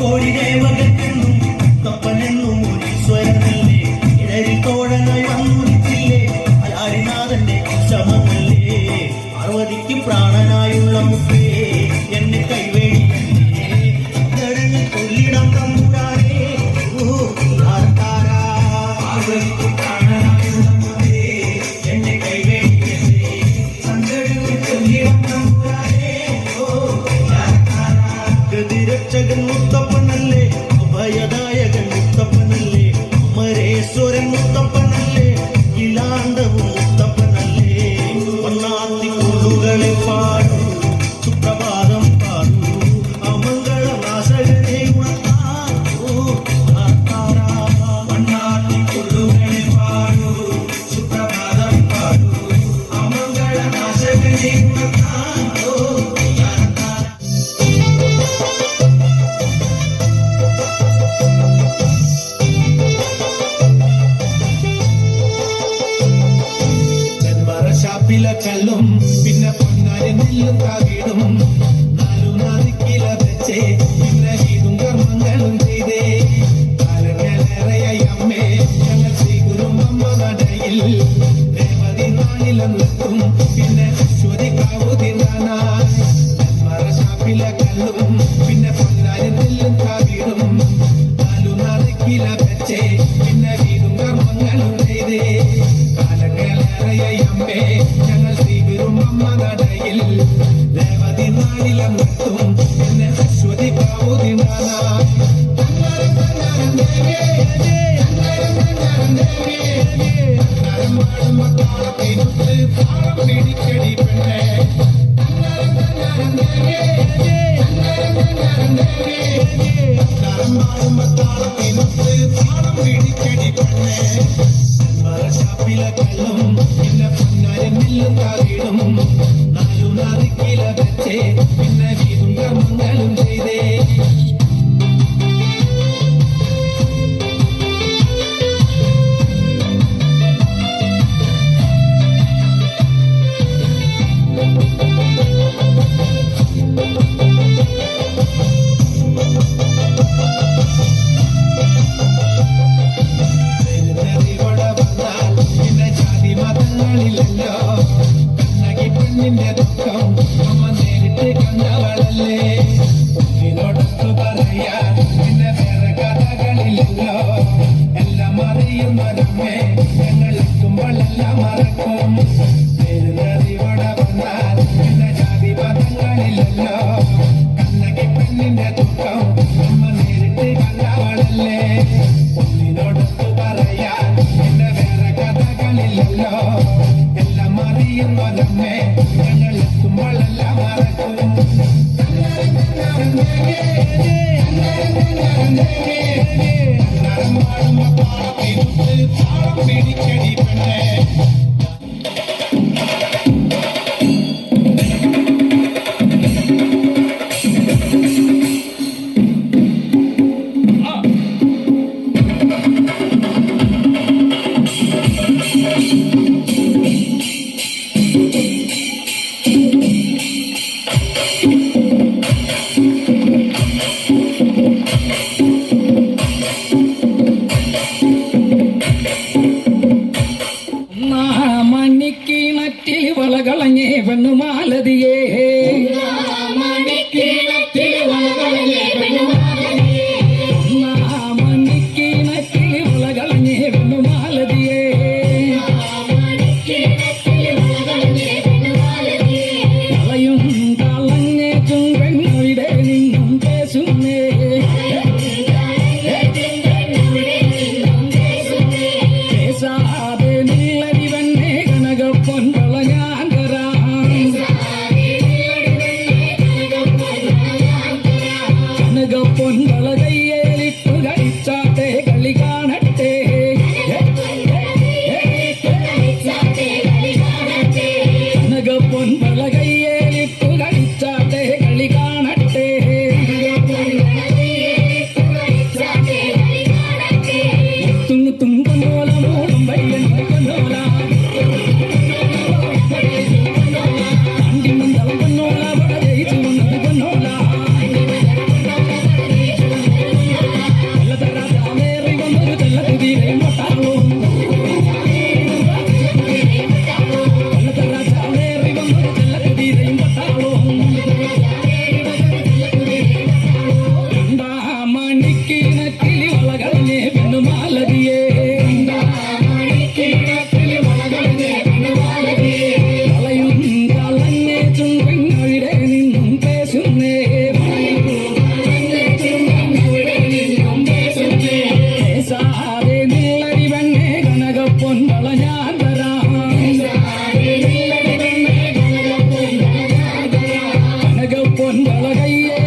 കോടി ദേവകൾക്കെന്നും മുത്തപ്പനെന്നും ഒരു ഈശ്വരനല്ലേ ഇടരി തോഴനായി വന്നുദിച്ചില്ലേ അലാരിനാഥന്റെ ശമനല്ലേ പാർവതിക്ക് പ്രാണനായുള്ള മുത്തേ എന്നെ കൈവേടിയല്ലേ സങ്കടങ്ങൾ കൊല്ലിടം തമ്പുരാനേ പാർവതിക്ക് പ്രാണനായുള്ള മുത്തേ എന്നെ കൈവേടിയല്ലേ സങ്കടങ്ങൾ കൊല്ലിടം തമ്പുരാനേ ഗതിരക്ഷകൻ മുത്തപ്പനല്ലേ അഭയദായകൻ മുത്തപ്പനല്ലേ അമരേശ്വരൻ മുത്തപ്പനല്ലേ ഇലാണ്ടവും മുത്തപ്പനല്ലേ വണ്ണാത്തി കൊള്ളുകളെ പാടൂ സുപ്രഭാതം പാടൂ അമംഗളനാശകനെ വണ്ണാത്തി കൊള്ളുകളെ പാടൂ സുപ്രഭാതം പാടൂ അമംഗളനാശകനെ കല്ലും പിന്നെ പൊന്നാരി നെല്ലും കാകിടും നാലു നാറിക്കില വെച്ചേ പിന്നെ ഇതും കർമ്മങ്ങളും ചെയ്തേ കാലങ്ങളേറെയായി അമ്മേ ഞങ്ങൾ ശ്രീകുരുമ്പമ്മ നടയിൽ രേവതി നാളിലെത്തും പിന്നെ അശ്വതിക്കാവുതിനാനായി ഷാപ്പിലെ കല്ലും പിന്നെ പൊന്നാരി നെല്ലും കാകിടും നാലു നാറിക്കില വെച്ചേ പിന്നെ ഇതും കർമ്മങ്ങളും ചെയ്തേ കാലങ്ങളേറെയായി അമ്മേ ഞങ്ങൾ ശ്രീകുരുമ്പമ്മ നടയിൽ രേവതി നാളിലെത്തും പിന്നെ അശ്വതി കാവുതിനാനായി പിടിക്കടി പെണ്ണേ പിടിക്കടി പെണ്ണേ ഷാപ്പിലെ കല്ലും പിന്നെ പൊന്നാരി നെല്ലും കാകിടും നാലു നാറിക്കില വെച്ചേ പിന്നെ വീതും കർമ്മങ്ങളും ചെയ്തേ പെണ്ണിന്റെ ദുഃഖം അമ്മ നേരിട്ട് കണ്ടവളല്ലേ ഒന്നിനോടൊത്തു പറയാൻ പിന്നെ വേറെ കഥകളില്ലല്ലോ എല്ലാം അറിയുന്നവരമ്മേ ഞങ്ങൾ എത്തുമ്പോൾ എല്ലാം മറക്കും നേരിവിടെ വന്നാൽ പിന്നെ ജാതി മതങ്ങളില്ലല്ലോ കണ്ണകി പെണ്ണിന്റെ ദുഃഖം അമ്മ നേരിട്ട് കണ്ടവളല്ലേ ഒന്നിനോടൊത്തു പറയാൻ പിന്നെ വേറെ കഥകളില്ലല്ലോ എല്ലാം അറിയുന്നവരമ്മേ ഞങ്ങൾ എത്തുമ്പോൾ എല്ലാം മറക്കും പിടിക്കടി പെണ്ണേ മണിക്കിണറ്റിൽ വളകളഞ്ഞേ പെണ്ണുമാലതിയേ മണിക്കിണറ്റിൽ വളകളഞ്ഞേ പെണ്ണുമാലതിയേ കളയും കളഞ്ഞേ ചുങ്കണ്ണുവിടെ നിന്നും പേശുന്നേ പേശാതെ നില്ലരിവന്നെ കനകപ്പൊൻ വളഞ്ഞാൻ കനകപ്പൊൻ വളകയ്യേലിട്ടു കളിച്ചാട്ടെ കളി കാണട്ടെ കനകപ്പൊൻ വളകയ്യേലിട്ടു കളിച്ചാട്ടെ കളി കാണട്ടെ മുത്തും കൊന്നോല മൂടും വയ്യൻ കൊന്നോല അണ്ടിമന്തളം കൊന്നോല വട ജയിച്ചു കൊന്നത് കൊന്നോല കയ്യേ